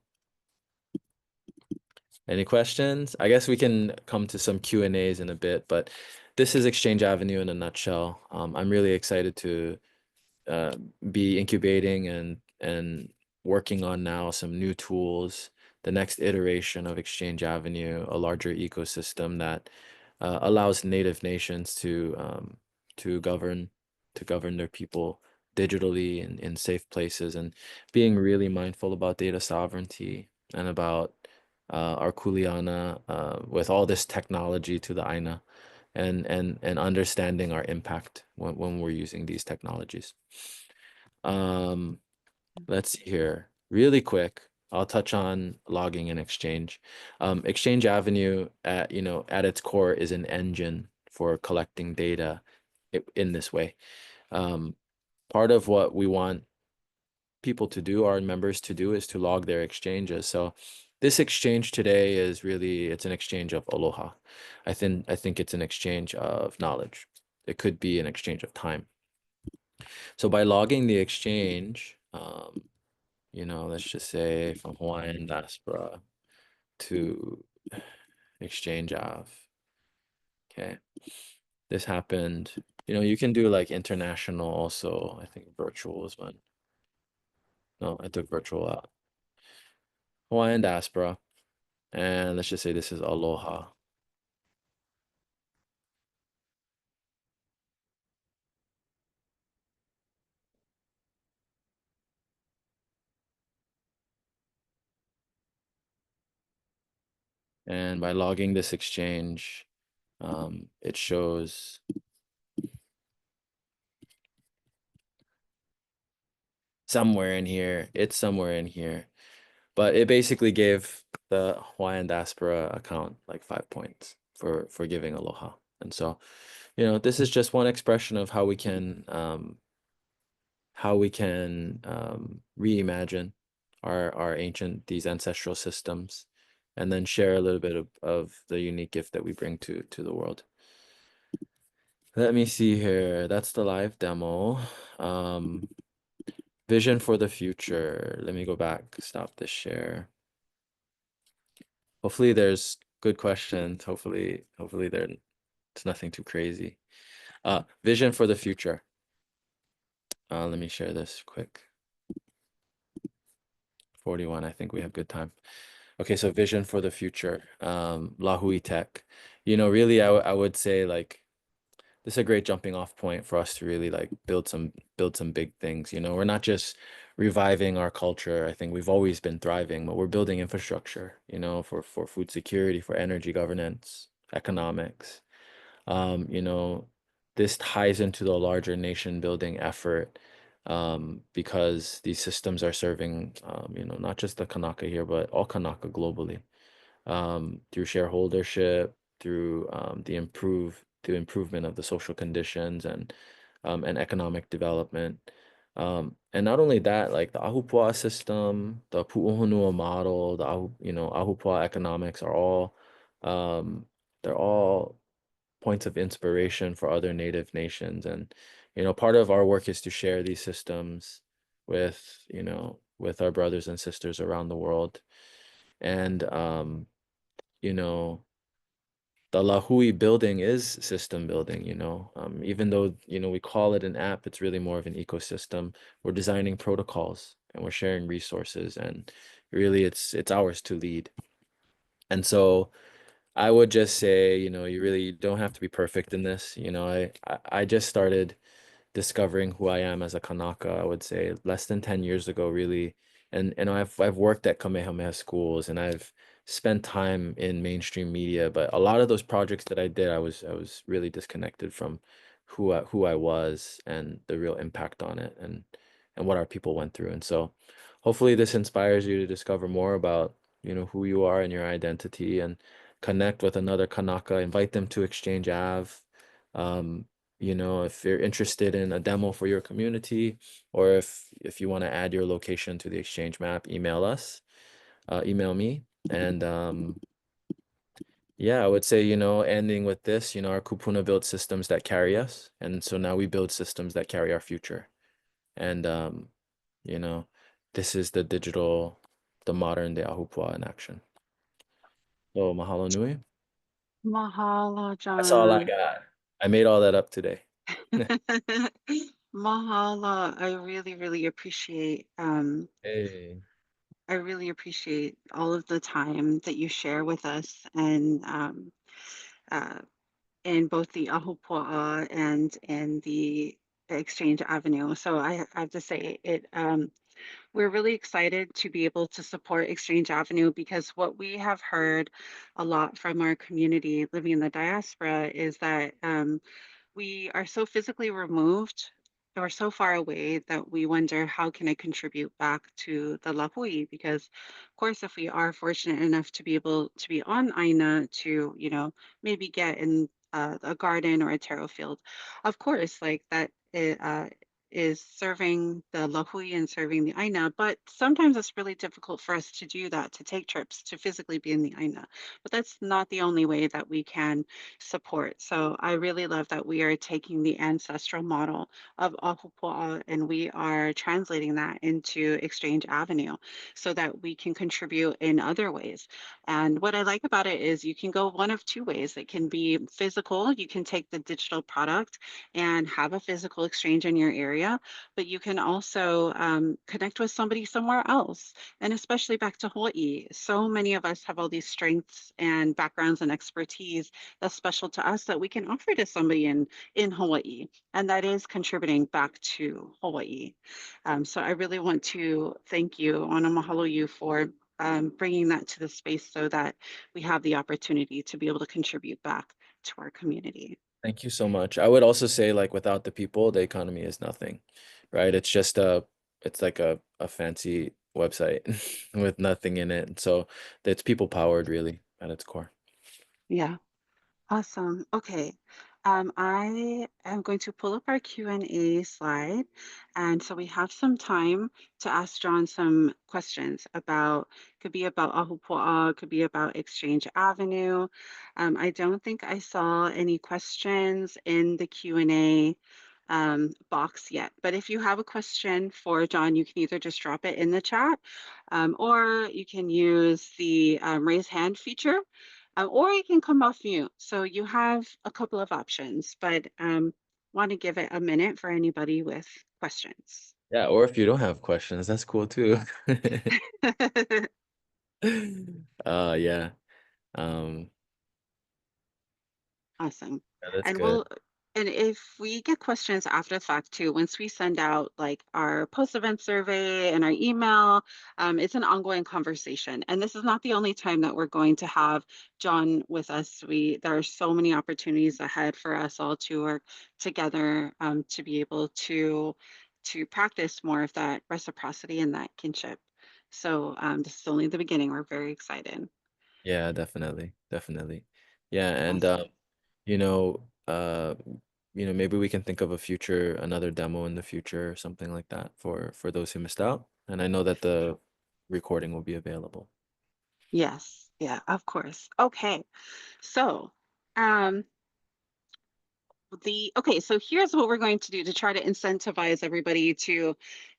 any questions? I guess we can come to some Q&As in a bit, but this is Exchange Avenue in a nutshell. I'm really excited to be incubating and working on now some new tools, the next iteration of Exchange Avenue, a larger ecosystem that allows native nations to govern their people digitally in safe places, and being really mindful about data sovereignty and about our kuleana with all this technology to the ʻāina, and understanding our impact when we're using these technologies. Let's see here. Really quick, I'll touch on logging and exchange. Exchange Avenue at its core is an engine for collecting data in this way. Part of what we want people to do, our members to do, is to log their exchanges. So this exchange today it's an exchange of aloha. I think it's an exchange of knowledge. It could be an exchange of time. So by logging the exchange, let's just say from Hawaiian Diaspora to Exchange of, okay, this happened. You can do like international also. I think virtual is one. No, I took virtual out. Hawaiian Diaspora. And let's just say this is aloha. And by logging this exchange, it shows somewhere in here. It's somewhere in here. But it basically gave the Hawaiian Diaspora account like 5 points for giving aloha. And so, this is just one expression of how we can reimagine our these ancestral systems, and then share a little bit of the unique gift that we bring to the world. Let me see here. That's the live demo. Vision for the future. Let me go back, stop this share. Hopefully there's good questions. Hopefully it's nothing too crazy. Vision for the future. Let me share this quick. 41, I think we have good time. Okay, so vision for the future. Lahui tech. Really I would say like this is a great jumping off point for us to really like build some big things. We're not just reviving our culture. I think we've always been thriving, but we're building infrastructure, for food security, for energy governance, economics. This ties into the larger nation building effort, because these systems are serving, not just the Kanaka here, but all Kanaka globally, through shareholdership, through the improvement of the social conditions and economic development. And not only that, like the Ahupuaʻa system, the Pu'uhonua model, the Ahupuaʻa economics are all they're all points of inspiration for other native nations. And part of our work is to share these systems with with our brothers and sisters around the world. And the Lahui building is system building. Even though we call it an app, it's really more of an ecosystem. We're designing protocols and we're sharing resources, and really it's ours to lead. And so I would just say, you really don't have to be perfect in this. I just started discovering who I am as a Kanaka, I would say less than 10 years ago, really. And I've worked at Kamehameha schools, and I've spent time in mainstream media, but a lot of those projects that I did, I was really disconnected from who I was and the real impact on it, and what our people went through. And so hopefully this inspires you to discover more about, who you are and your identity, and connect with another Kanaka, invite them to Exchange Ave. If you're interested in a demo for your community, or if you want to add your location to the exchange map, email us, email me. And yeah, I would say, ending with this, our kupuna built systems that carry us. And so now we build systems that carry our future. And you know, this is the modern day Ahupuaʻa in action. So mahalo nui. Mahalo, That's all I John. got. I made all that up today. Mahalo. I really, really appreciate Hey. I really appreciate all of the time that you share with us, and uh, in both the Ahupua'a and in the Exchange Avenue. So I have to say it. We're really excited to be able to support Exchange Avenue, because what we have heard a lot from our community living in the diaspora is that we are so physically removed or so far away that we wonder, how can I contribute back to the Lahui? Because of course, if we are fortunate enough to be able to be on ʻāina, to maybe get in a garden or a taro field, of course, like that is serving the Lahui and serving the ʻāina. But sometimes it's really difficult for us to do that, to take trips to physically be in the ʻāina. But that's not the only way that we can support. So I really love that we are taking the ancestral model of Ahupua'a and we are translating that into Exchange Avenue so that we can contribute in other ways. And what I like about it is you can go one of two ways. It can be physical. You can take the digital product and have a physical exchange in your area, but you can also connect with somebody somewhere else. And especially back to Hawaii, so many of us have all these strengths and backgrounds and expertise that's special to us that we can offer to somebody in Hawaii, and that is contributing back to Hawaii. So I really want to thank you, Ona mahalo you, for bringing that to the space so that we have the opportunity to be able to contribute back to our community. Thank you so much. I would also say, like, without the people, the economy is nothing, right? It's like a fancy website with nothing in it. So it's people powered really at its core. Yeah, awesome. Okay. I am going to pull up our Q&A slide. And so we have some time to ask John some questions about, could be about Ahupuaʻa, could be about Exchange Avenue. I don't think I saw any questions in the Q&A box yet. But if you have a question for John, you can either just drop it in the chat or you can use the raise hand feature or you can come off mute. So you have a couple of options, but want to give it a minute for anybody with questions. Yeah, or if you don't have questions, that's cool too. Yeah. Um, Awesome. yeah, that's And good. and if we get questions after the fact too, once we send out like our post-event survey and our email, it's an ongoing conversation. And this is not the only time that we're going to have John with us. There are so many opportunities ahead for us all to work together to be able to practice more of that reciprocity and that kinship. So this is only the beginning. We're very excited. Yeah, definitely. Definitely. Yeah, and Awesome. you know, maybe we can think of another demo in the future or something like that for those who missed out. And I know that the recording will be available. Yes. Yeah, of course. Okay. So, um, okay, so here's what we're going to do to try to incentivize everybody to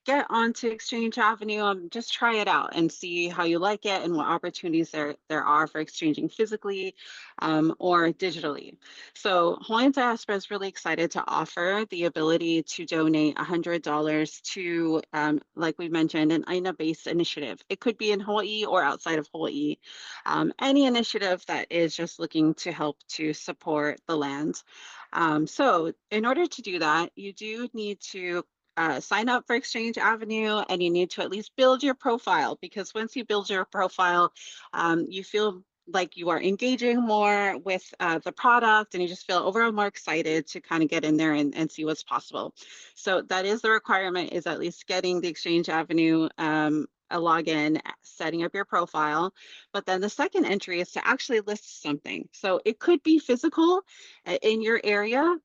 get onto Exchange Avenue and just try it out and see how you like it and what opportunities there are for exchanging physically or digitally. So Hawaiian Diaspora is really excited to offer the ability to donate $100 to, like we mentioned, an ʻāina-based initiative. It could be in Hawaii or outside of Hawaii. Any initiative that is just looking to help to support the land. So in order to do that, you do need to sign up for Exchange Avenue and you need to at least build your profile because once you build your profile, you feel like you are engaging more with the product and you just feel overall more excited to kind of get in there and see what's possible. So that is the requirement is at least getting the Exchange Avenue a login, setting up your profile. But then the second entry is to actually list something. So it could be physical in your area.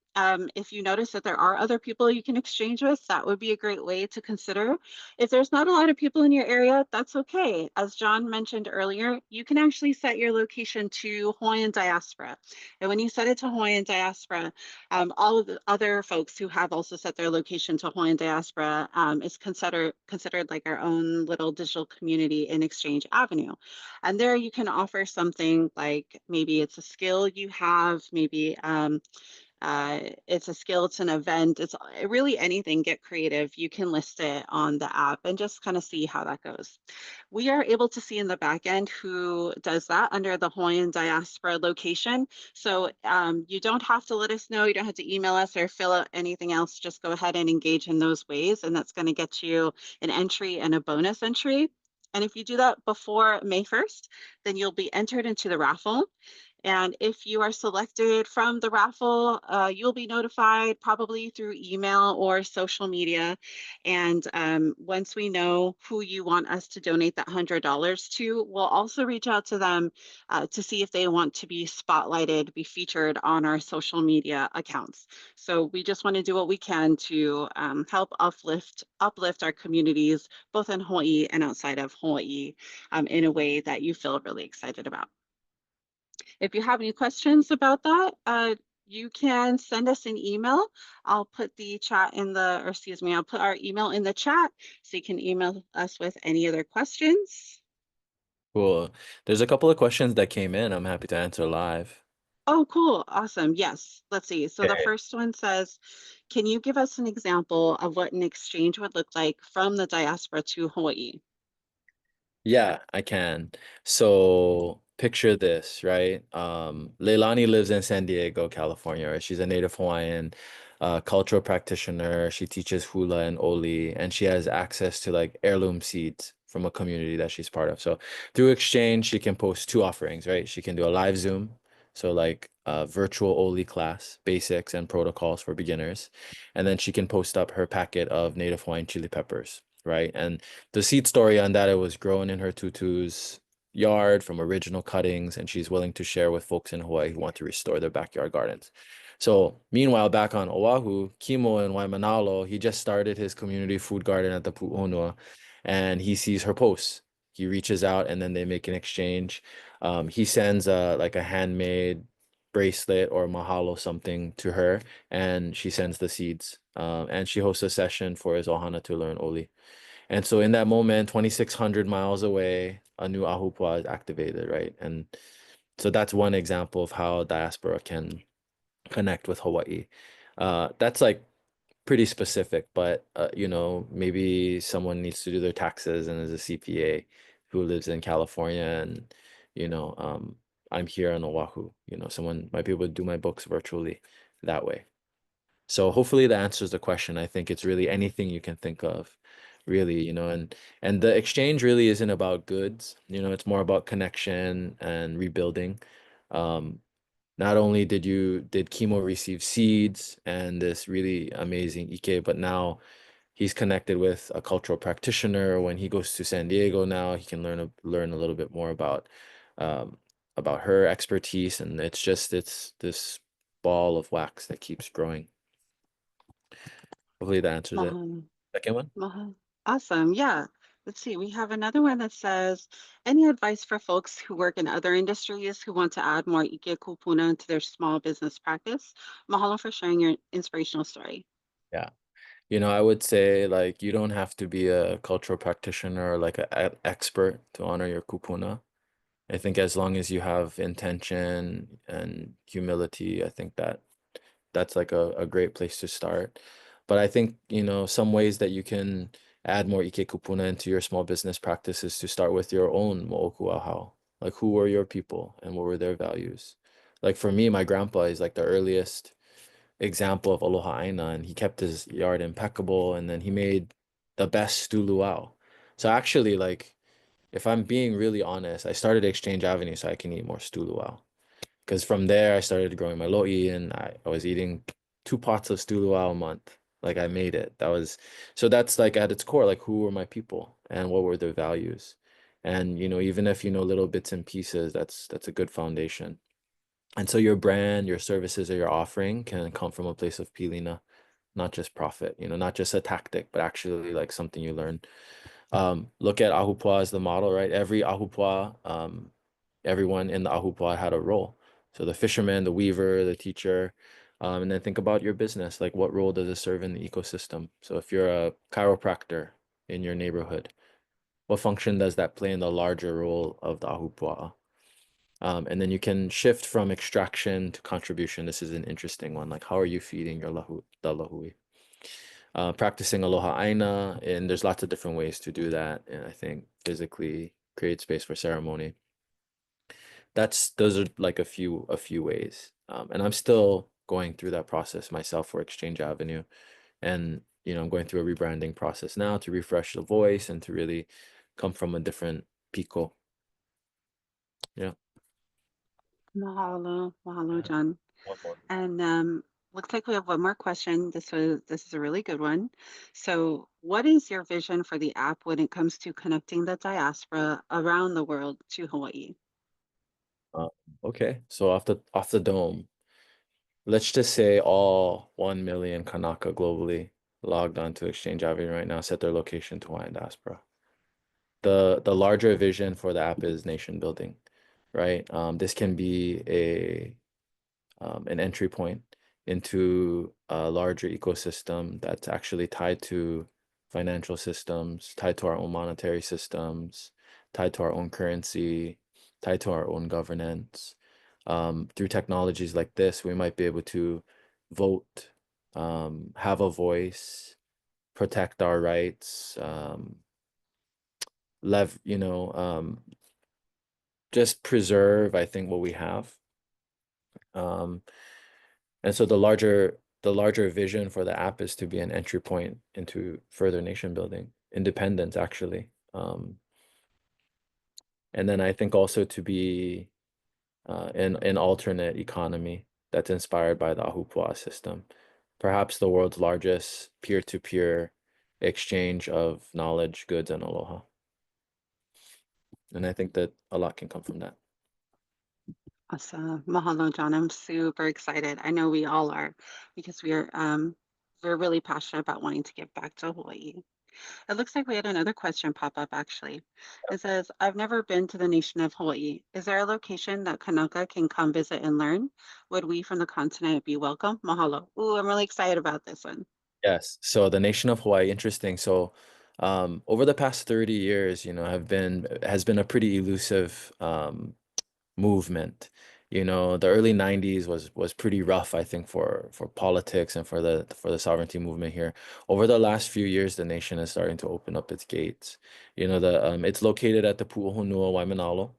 If you notice that there are other people you can exchange with, that would be a great way to consider. If there's not a lot of people in your area, that's okay. As John mentioned earlier, you can actually set your location to Hawaiian Diaspora. And when you set it to Hawaiian Diaspora, all of the other folks who have also set their location to Hawaiian Diaspora is considered like our own little digital community in Exchange Avenue. And there you can offer something like maybe it's a skill you have, maybe it's a skill, it's an event, it's really anything, get creative. You can list it on the app and just kind of see how that goes. We are able to see in the back end who does that under the Hawaiian Diaspora location. So you don't have to let us know, you don't have to email us or fill out anything else, just go ahead and engage in those ways. And that's going to get you an entry and a bonus entry. And if you do that before May 1st, then you'll be entered into the raffle. And if you are selected from the raffle, you'll be notified probably through email or social media. And once we know who you want us to donate that $100 to, we'll also reach out to them to see if they want to be spotlighted, be featured on our social media accounts. So we just want to do what we can to help uplift our communities, both in Hawaii and outside of Hawaii, in a way that you feel really excited about. If you have any questions about that, you can send us an email. I'll put the chat in the, or excuse me, I'll put our email in the chat so you can email us with any other questions. Cool. There's a couple of questions that came in. I'm happy to answer live. Oh, cool. Awesome. Yes. Let's see. So the Okay. first one says, can you give us an example of what an exchange would look like from the diaspora to Hawaii? Yeah, I can. So picture this, right? Leilani lives in San Diego, California, right? She's a native Hawaiian, cultural practitioner. She teaches hula and oli, and she has access to like heirloom seeds from a community that she's part of. So through exchange, she can post two offerings, right? She can do a live Zoom, so like a virtual oli class, basics and protocols for beginners. And then she can post up her packet of native Hawaiian chili peppers, right? And the seed story on that, it was grown in her tutu's yard from original cuttings, and she's willing to share with folks in Hawaii who want to restore their backyard gardens. So meanwhile, back on Oahu, Kimo in Waimanalo, he just started his community food garden at the Pu'onua, and he sees her posts. He reaches out, and then they make an exchange. He sends like a handmade bracelet or mahalo something to her, and she sends the seeds. And she hosts a session for his ohana to learn oli. And so in that moment, 2,600 miles away, a new Ahupuaʻa is activated, right? And so that's one example of how diaspora can connect with Hawaii. That's like pretty specific, but you know, maybe someone needs to do their taxes and is a CPA who lives in California, and you know, I'm here on Oahu. You know, someone might be able to do my books virtually that way. So hopefully that answers the question. I think it's really anything you can think of, really, you know, and the exchange really isn't about goods, you know, it's more about connection and rebuilding. Um, Not only did Kimo receive seeds and this really amazing ike, but now he's connected with a cultural practitioner. When he goes to San Diego now, he can learn a little bit more um, about her expertise, and it's this ball of wax that keeps growing. Hopefully that answers it. Mahalo. Second one? Mahalo. Awesome. Yeah. Let's see. We have another one that says, any advice for folks who work in other industries who want to add more ike kupuna into their small business practice? Mahalo for sharing your inspirational story. Yeah. You know, I would say like you don't have to be a cultural practitioner or like an expert to honor your kupuna. I think as long as you have intention and humility, I think that's like a great place to start. But I think, you know, some ways that you can add more ike kupuna into your small business practices to start with your own mo'oku ahau. Like who were your people and what were their values? Like for me, my grandpa is like the earliest example of aloha ʻāina, and he kept his yard impeccable, and then he made the best stew luau. So actually, like, if I'm being really honest, I started Exchange Avenue so I can eat more stew luau. Because from there, I started growing my lo'i, and I was eating 2 pots of stew luau a month. Like I made it. So that's like at its core, like who were my people and what were their values? And you know, even if you know little bits and pieces, that's a good foundation. And so your brand, your services, or your offering can come from a place of pilina, not just profit, you know, not just a tactic, but actually like something you learn. Look at Ahupuaʻa as the model, right? Every Ahupuaʻa, everyone in the Ahupuaʻa had a role. So the fisherman, the weaver, the teacher, and then think about your business. Like what role does it serve in the ecosystem? So if you're a chiropractor in your neighborhood, what function does that play in the larger role of the Ahupuaʻa? And then you can shift from extraction to contribution. This is an interesting one. Like, how are you feeding your the lahui? Practicing aloha ʻāina, and there's lots of different ways to do that. And I think physically create space for ceremony. Those are like a few ways. And I'm still going through that process myself for Exchange Avenue. And, you know, I'm going through a rebranding process now to refresh the voice and to really come from a different pico. Yeah. Mahalo. Mahalo, John. One more. And looks like we have one more question. This is a really good one. So, what is your vision for the app when it comes to connecting the diaspora around the world to Hawaii? Okay, so off the dome, let's just say all 1 million Kanaka globally logged onto Exchange Avenue right now set their location to Hawaiian diaspora. The larger vision for the app is nation building, right? This can be an entry point into a larger ecosystem that's actually tied to financial systems, tied to our own monetary systems, tied to our own currency, tied to our own governance. Through technologies like this, we might be able to vote, have a voice, protect our rights, just preserve, I think, what we have. And so the larger vision for the app is to be an entry point into further nation building, independence, actually. And then I think also to be an alternate economy that's inspired by the Ahupuaʻa system, perhaps the world's largest peer-to-peer exchange of knowledge, goods, and aloha. And I think that a lot can come from that. Awesome. Mahalo, John. I'm super excited. I know we all are because we're really passionate about wanting to give back to Hawaii. It looks like we had another question pop up actually. It says, I've never been to the nation of Hawaii. Is there a location that Kanaka can come visit and learn? Would we from the continent be welcome? Mahalo. Ooh, I'm really excited about this one. Yes. So the nation of Hawaii, interesting. So over the past 30 years, has been a pretty elusive movement. The early 90s was pretty rough, I think, for politics and for the sovereignty movement here. Over the last few years, the nation is starting to open up its gates. It's located at the Pu'uhonua Waimanalo.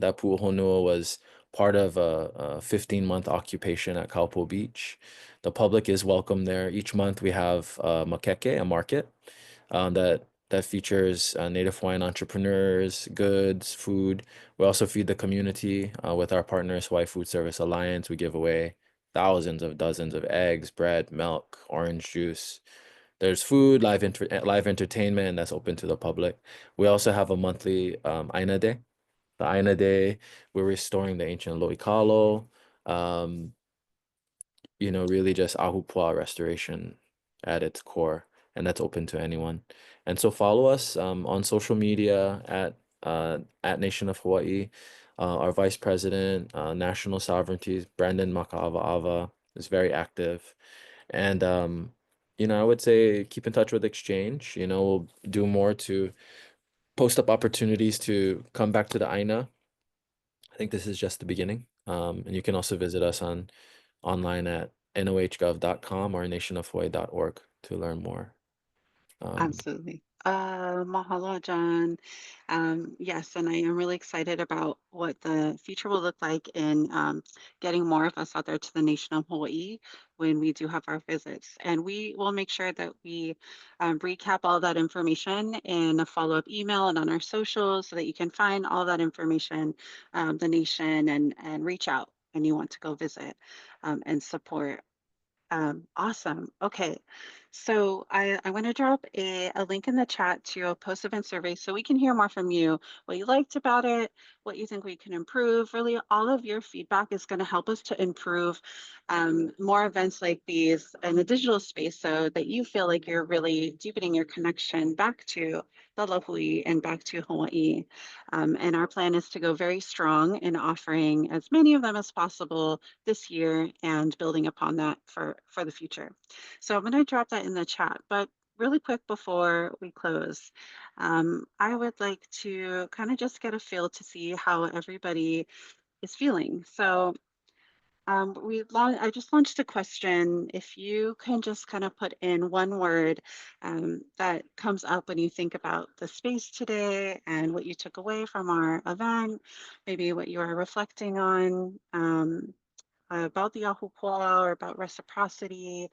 That Pu'uhonua was part of a 15-month occupation at Kaupo Beach. The public is welcome there. Each month we have makeke, a market, that features Native Hawaiian entrepreneurs, goods, food. We also feed the community with our partners, Hawaii Food Service Alliance. We give away thousands of dozens of eggs, bread, milk, orange juice. There's food, live entertainment that's open to the public. We also have a monthly ʻāina Day. The ʻāina Day, we're restoring the ancient loikalo. Um, really just Ahupuaʻa restoration at its core, and that's open to anyone. And so follow us on social media at Nation of Hawaii. Our Vice President, National Sovereignty, Brandon Makaavaava, is very active. And I would say keep in touch with Exchange. We'll do more to post up opportunities to come back to the ʻāina. I think this is just the beginning. And you can also visit us online at nohgov.com or nationofhawaii.org to learn more. Absolutely. Mahalo, John. Yes, and I am really excited about what the future will look like in getting more of us out there to the nation of Hawaii when we do have our visits. And we will make sure that we recap all that information in a follow-up email and on our socials so that you can find all that information, the nation, and reach out and you want to go visit and support. Awesome. Okay. So I want to drop a link in the chat to a post-event survey so we can hear more from you, what you liked about it, what you think we can improve. Really, all of your feedback is going to help us to improve more events like these in the digital space so that you feel like you're really deepening your connection back to the Lahui and back to Hawaii. And our plan is to go very strong in offering as many of them as possible this year and building upon that for the future. So I'm going to drop that in the chat, but really quick before we close, I would like to kind of just get a feel to see how everybody is feeling. So I just launched a question. If you can just kind of put in one word that comes up when you think about the space today and what you took away from our event, maybe what you are reflecting on. About the Ahupuaʻa or about reciprocity.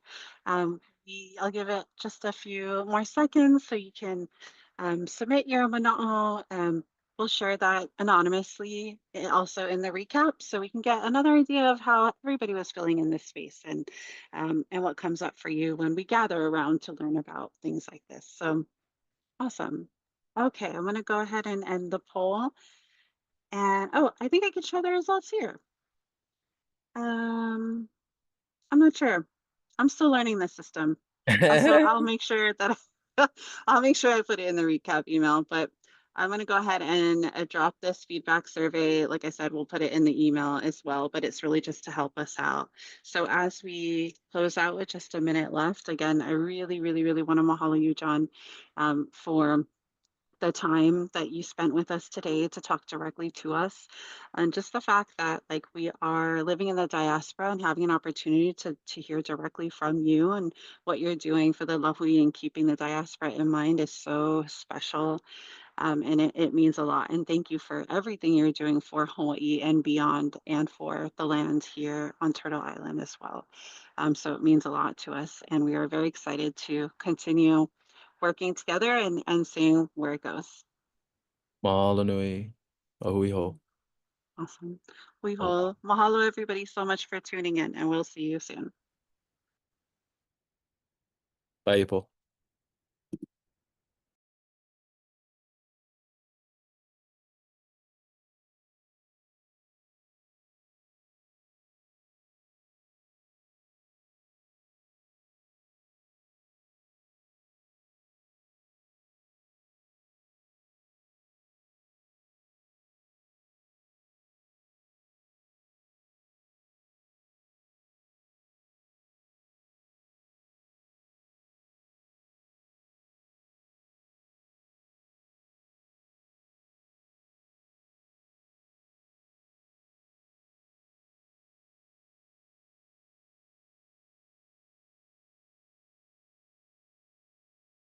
I'll give it just a few more seconds so you can submit your mana'o. We'll share that anonymously also in the recap so we can get another idea of how everybody was feeling in this space and what comes up for you when we gather around to learn about things like this. So awesome. Okay, I'm going to go ahead and end the poll. And oh, I think I can show the results here. I'm not sure. I'm still learning the system. So I'll make sure that I'll make sure I put it in the recap email, but I'm going to go ahead and drop this feedback survey. Like I said, we'll put it in the email as well, but it's really just to help us out. So as we close out with just a minute left, again, I really, really, really want to mahalo you, John, for the time that you spent with us today to talk directly to us, and just the fact that like we are living in the diaspora and having an opportunity to hear directly from you and what you're doing for the Lahui and keeping the diaspora in mind is so special, and it means a lot. And thank you for everything you're doing for Hawaii and beyond, and for the land here on Turtle Island as well. So it means a lot to us, and we are very excited to continue working together and seeing where it goes. Mahalo nui. Ahui ho. Awesome. We will mahalo everybody so much for tuning in, and we'll see you soon. Bye, Ipo.